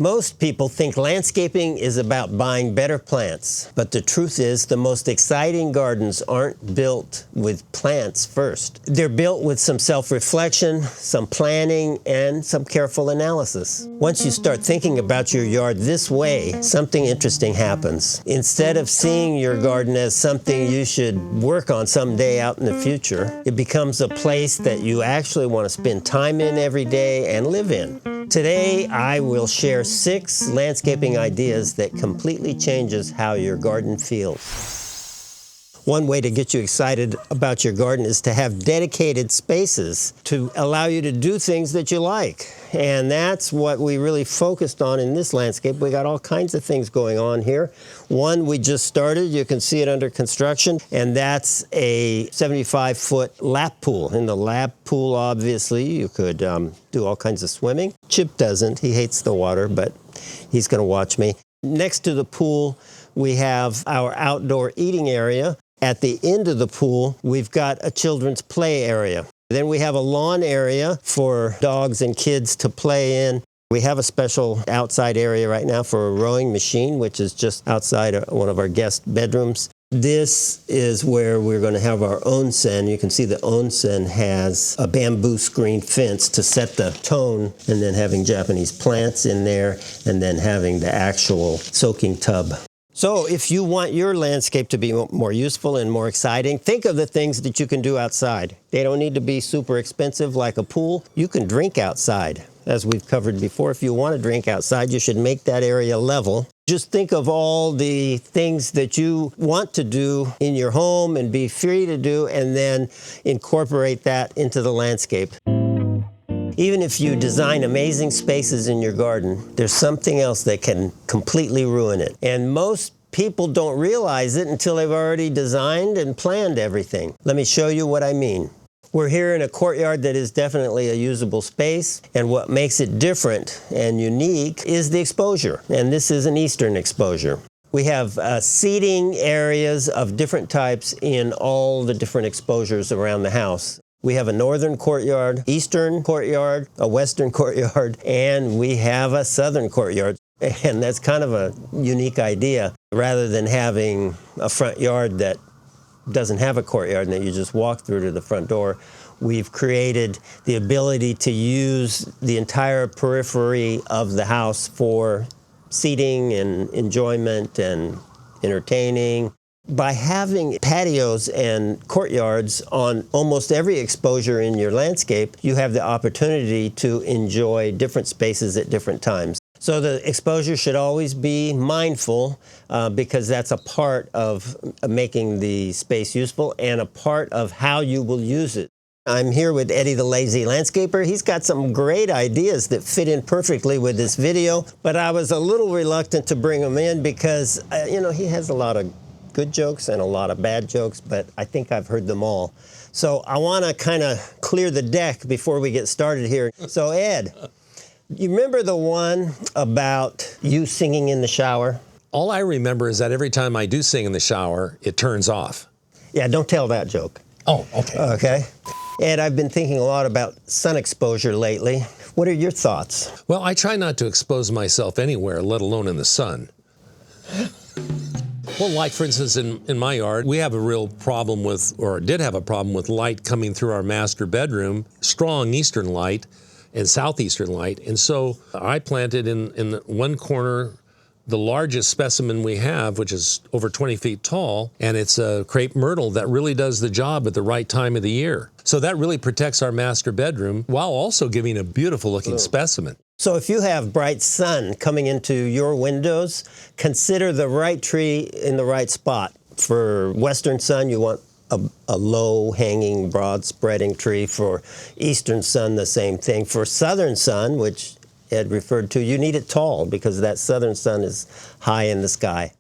Most people think landscaping is about buying better plants, but the truth is the most exciting gardens aren't built with plants first. They're built with some self-reflection, some planning, and some careful analysis. Once you start thinking about your yard this way, something interesting happens. Instead of seeing your garden as something you should work on someday out in the future, it becomes a place that you actually want to spend time in every day and live in. Today, I will share 6 landscaping ideas that completely changes how your garden feels. One way to get you excited about your garden is to have dedicated spaces to allow you to do things that you like. And that's what we really focused on in this landscape. We got all kinds of things going on here. One we just started, you can see it under construction, and that's a 75-foot lap pool. In the lap pool, obviously, you could do all kinds of swimming. Chip doesn't, he hates the water, but he's gonna watch me. Next to the pool, we have our outdoor eating area. At the end of the pool, we've got a children's play area. Then we have a lawn area for dogs and kids to play in. We have a special outside area right now for a rowing machine, which is just outside one of our guest bedrooms. This is where we're going to have our onsen. You can see the onsen has a bamboo screen fence to set the tone, and then having Japanese plants in there, and then having the actual soaking tub. So if you want your landscape to be more useful and more exciting, think of the things that you can do outside. They don't need to be super expensive like a pool. You can drink outside. As we've covered before, if you want to drink outside, you should make that area level. Just think of all the things that you want to do in your home and be free to do, and then incorporate that into the landscape. Even if you design amazing spaces in your garden, there's something else that can completely ruin it. And most people don't realize it until they've already designed and planned everything. Let me show you what I mean. We're here in a courtyard that is definitely a usable space, and what makes it different and unique is the exposure, and this is an eastern exposure. We have seating areas of different types in all the different exposures around the house. We have a northern courtyard, eastern courtyard, a western courtyard, and we have a southern courtyard. And that's kind of a unique idea. Rather than having a front yard that doesn't have a courtyard and that you just walk through to the front door, we've created the ability to use the entire periphery of the house for seating and enjoyment and entertaining. By having patios and courtyards on almost every exposure in your landscape, you have the opportunity to enjoy different spaces at different times. So the exposure should always be mindful because that's a part of making the space useful and a part of how you will use it. I'm here with Eddie the Lazy Landscaper. He's got some great ideas that fit in perfectly with this video, but I was a little reluctant to bring him in because, he has a lot of good jokes and a lot of bad jokes, but I think I've heard them all. So I want to kind of clear the deck before we get started here. So Ed, you remember the one about you singing in the shower? All I remember is that every time I do sing in the shower, it turns off. Yeah, don't tell that joke. Oh, okay. Okay. Ed, I've been thinking a lot about sun exposure lately. What are your thoughts? Well, I try not to expose myself anywhere, let alone in the sun. Well, like for instance, in my yard, we have a real problem with, or did have a problem with light coming through our master bedroom, strong eastern light and southeastern light. And so I planted in one corner the largest specimen we have, which is over 20 feet tall, and it's a crepe myrtle that really does the job at the right time of the year. So that really protects our master bedroom while also giving a beautiful looking specimen. So if you have bright sun coming into your windows, consider the right tree in the right spot. For western sun, you want a low-hanging, broad-spreading tree. For eastern sun, the same thing. For southern sun, which Ed referred to, you need it tall because that southern sun is high in the sky.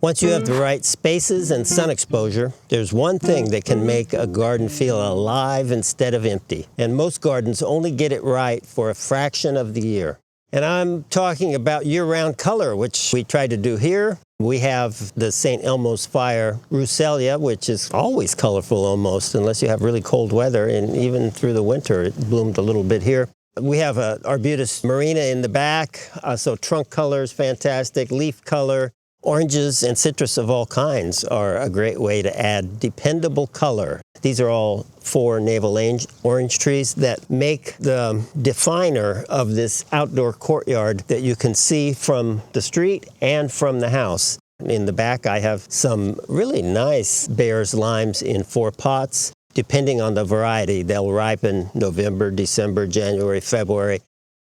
Once you have the right spaces and sun exposure, there's one thing that can make a garden feel alive instead of empty. And most gardens only get it right for a fraction of the year. And I'm talking about year-round color, which we tried to do here. We have the St. Elmo's Fire Ruselia, which is always colorful almost, unless you have really cold weather, and even through the winter it bloomed a little bit here. We have a Arbutus marina in the back, so trunk color is fantastic, leaf color. Oranges and citrus of all kinds are a great way to add dependable color. These are all 4 navel orange trees that make the definer of this outdoor courtyard that you can see from the street and from the house. In the back, I have some really nice Bayer's limes in 4 pots. Depending on the variety, they'll ripen November, December, January, February.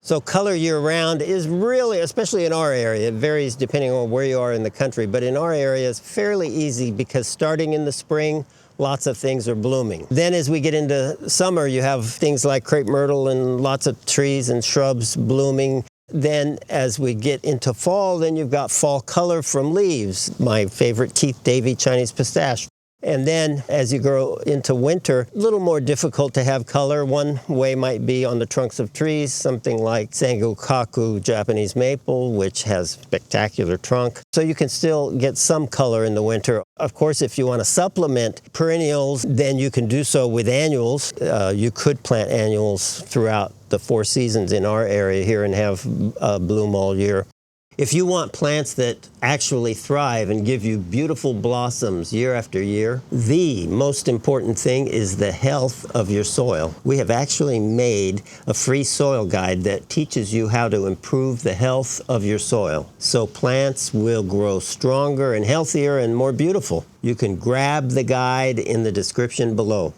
So color year-round is really, especially in our area, it varies depending on where you are in the country, but in our area it's fairly easy because starting in the spring, lots of things are blooming. Then as we get into summer, you have things like crepe myrtle and lots of trees and shrubs blooming. Then as we get into fall, then you've got fall color from leaves. My favorite, Keith Davey Chinese pistache. And then as you grow into winter, a little more difficult to have color. One way might be on the trunks of trees, something like Sangokaku Japanese maple, which has spectacular trunk. So you can still get some color in the winter. Of course, if you want to supplement perennials, then you can do so with annuals. You could plant annuals throughout the 4 seasons in our area here and have bloom all year. If you want plants that actually thrive and give you beautiful blossoms year after year, the most important thing is the health of your soil. We have actually made a free soil guide that teaches you how to improve the health of your soil, so plants will grow stronger and healthier and more beautiful. You can grab the guide in the description below.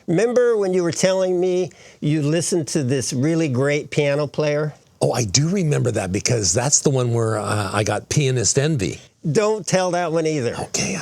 Remember when you were telling me you listened to this really great piano player? Oh, I do remember that because that's the one where I got pianist envy. Don't tell that one either. Okay,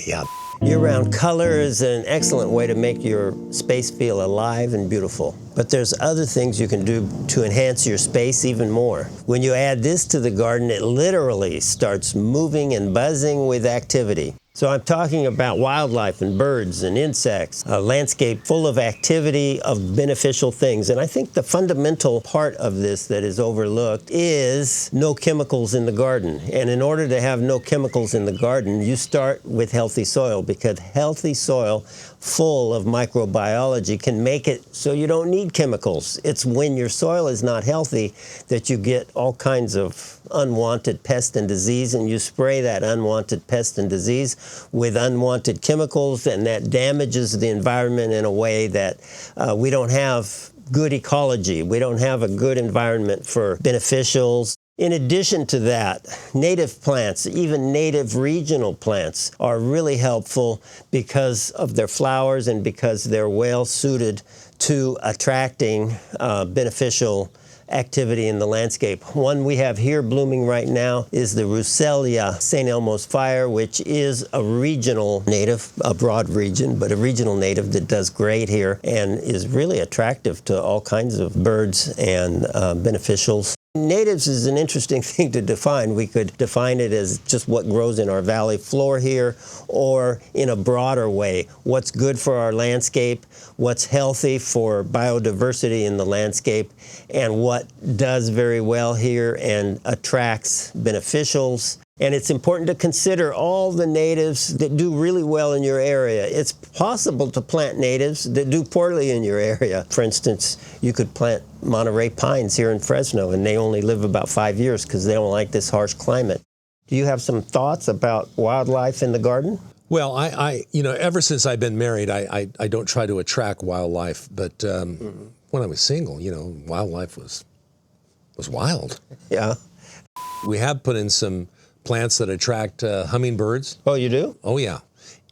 yeah. Year-round color is an excellent way to make your space feel alive and beautiful. But there's other things you can do to enhance your space even more. When you add this to the garden, it literally starts moving and buzzing with activity. So I'm talking about wildlife and birds and insects, a landscape full of activity of beneficial things. And I think the fundamental part of this that is overlooked is no chemicals in the garden. And in order to have no chemicals in the garden, you start with healthy soil, because healthy soil full of microbiology can make it so you don't need chemicals. It's when your soil is not healthy that you get all kinds of unwanted pest and disease, and you spray that unwanted pest and disease with unwanted chemicals, and that damages the environment in a way that we don't have good ecology. We don't have a good environment for beneficials. In addition to that, native plants, even native regional plants, are really helpful because of their flowers and because they're well suited to attracting beneficial activity in the landscape. One we have here blooming right now is the Russellia St. Elmo's fire, which is a regional native, a broad region, but a regional native that does great here and is really attractive to all kinds of birds and beneficials. Natives is an interesting thing to define. We could define it as just what grows in our valley floor here, or in a broader way, what's good for our landscape, what's healthy for biodiversity in the landscape, and what does very well here and attracts beneficials. And it's important to consider all the natives that do really well in your area. It's possible to plant natives that do poorly in your area. For instance, you could plant Monterey pines here in Fresno, and they only live about 5 years because they don't like this harsh climate. Do you have some thoughts about wildlife in the garden? Well, I ever since I've been married, I don't try to attract wildlife. But when I was single, wildlife was wild. Yeah. We have put in some plants that attract hummingbirds. Oh, you do? Oh, yeah.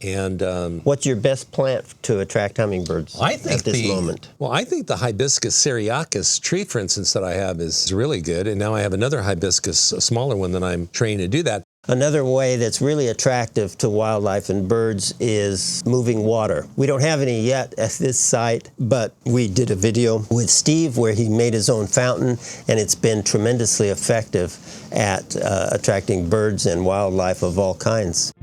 And what's your best plant to attract hummingbirds at this moment? Well, I think the Hibiscus syriacus tree, for instance, that I have is really good. And now I have another hibiscus, a smaller one, that I'm training to do that. Another way that's really attractive to wildlife and birds is moving water. We don't have any yet at this site, but we did a video with Steve where he made his own fountain, and it's been tremendously effective at attracting birds and wildlife of all kinds.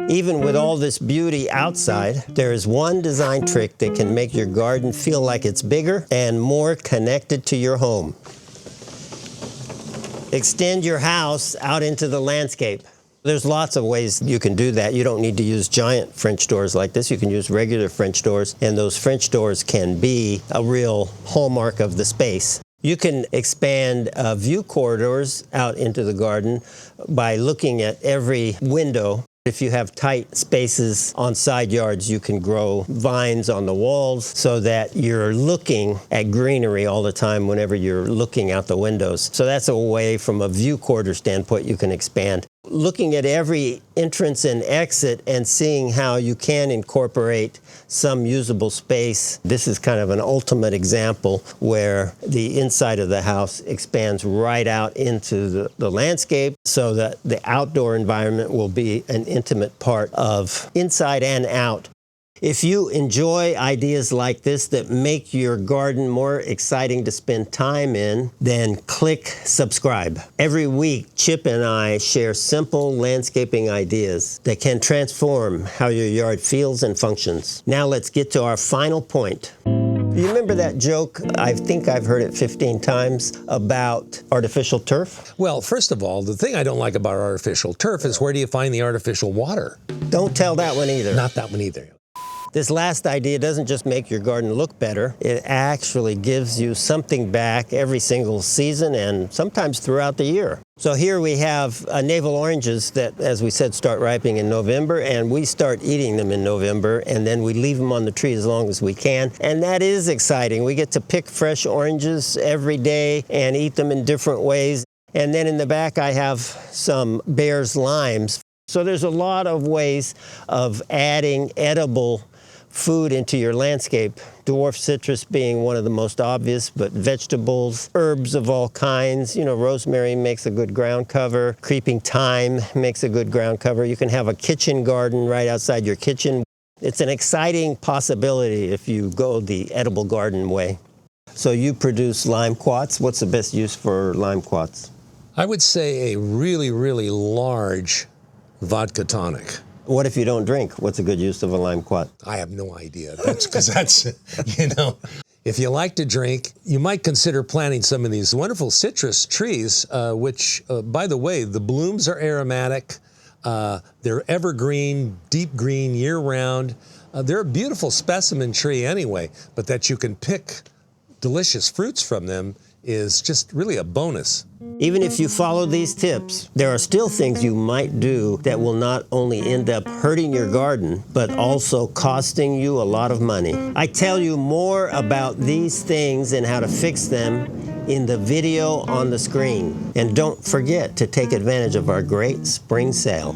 Even with all this beauty outside, there is one design trick that can make your garden feel like it's bigger and more connected to your home. Extend your house out into the landscape. There's lots of ways you can do that. You don't need to use giant French doors like this. You can use regular French doors, and those French doors can be a real hallmark of the space. You can expand view corridors out into the garden by looking at every window. If you have tight spaces on side yards, you can grow vines on the walls so that you're looking at greenery all the time whenever you're looking out the windows. So that's a way from a view corridor standpoint you can expand. Looking at every entrance and exit and seeing how you can incorporate some usable space. This is kind of an ultimate example where the inside of the house expands right out into the landscape so that the outdoor environment will be an intimate part of inside and out. If you enjoy ideas like this that make your garden more exciting to spend time in, then click subscribe. Every week, Chip and I share simple landscaping ideas that can transform how your yard feels and functions. Now let's get to our final point. You remember that joke? I think I've heard it 15 times about artificial turf. Well, first of all, the thing I don't like about artificial turf is where do you find the artificial water? Don't tell that one either. Not that one either. This last idea doesn't just make your garden look better, it actually gives you something back every single season and sometimes throughout the year. So here we have navel oranges that, as we said, start ripening in November, and we start eating them in November, and then we leave them on the tree as long as we can. And that is exciting. We get to pick fresh oranges every day and eat them in different ways. And then in the back I have some Bear's limes. So there's a lot of ways of adding edible food into your landscape. Dwarf citrus being one of the most obvious, but vegetables, herbs of all kinds. You know, rosemary makes a good ground cover. Creeping thyme makes a good ground cover. You can have a kitchen garden right outside your kitchen. It's an exciting possibility if you go the edible garden way. So you produce lime quats. What's the best use for lime quats? I would say a really, really large vodka tonic. What if you don't drink? What's a good use of a lime quat? I have no idea. That's because that's, you know, if you like to drink, you might consider planting some of these wonderful citrus trees, which, by the way, the blooms are aromatic. They're evergreen, deep green, year-round. They're a beautiful specimen tree anyway, but that you can pick delicious fruits from them is just really a bonus. Even if you follow these tips, there are still things you might do that will not only end up hurting your garden, but also costing you a lot of money. I tell you more about these things and how to fix them in the video on the screen. And don't forget to take advantage of our great spring sale.